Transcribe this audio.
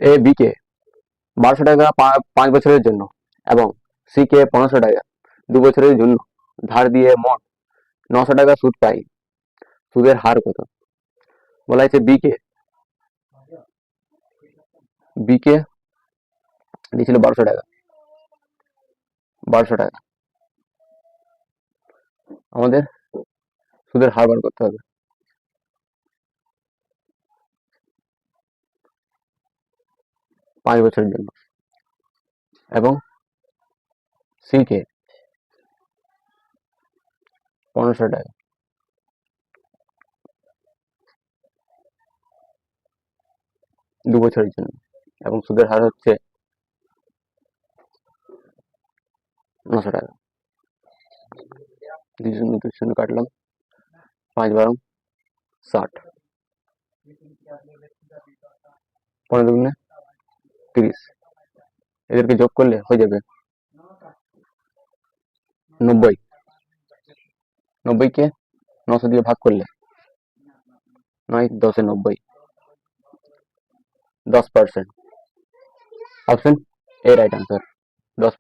A B কে 1200 টাকা 5 বছরের জন্য এবং সি কে 1500 টাকা 2 বছরের জন্য ধার দিয়ে মোট 900 টাকা সুদ পায়। সুদের হার কত? বলা হয়েছে বি কে দিয়েছিল 1200 টাকা। 1200 টাকা আমাদের সুদের হার বার করতে হবে। 5 বছরের জন্য এবং সি কে 1500 টাকা 2 বছরের জন্য এবং সুদের হার হচ্ছে 900 টাকা। 200 কাটলাম, 5 × 12 = 60, 15×2 = 30। এদেরকে যোগ করলে হয়ে যাবে 90। 90কে 900 দিয়ে ভাগ করলে 9×10=90, 10%। Option A right answer.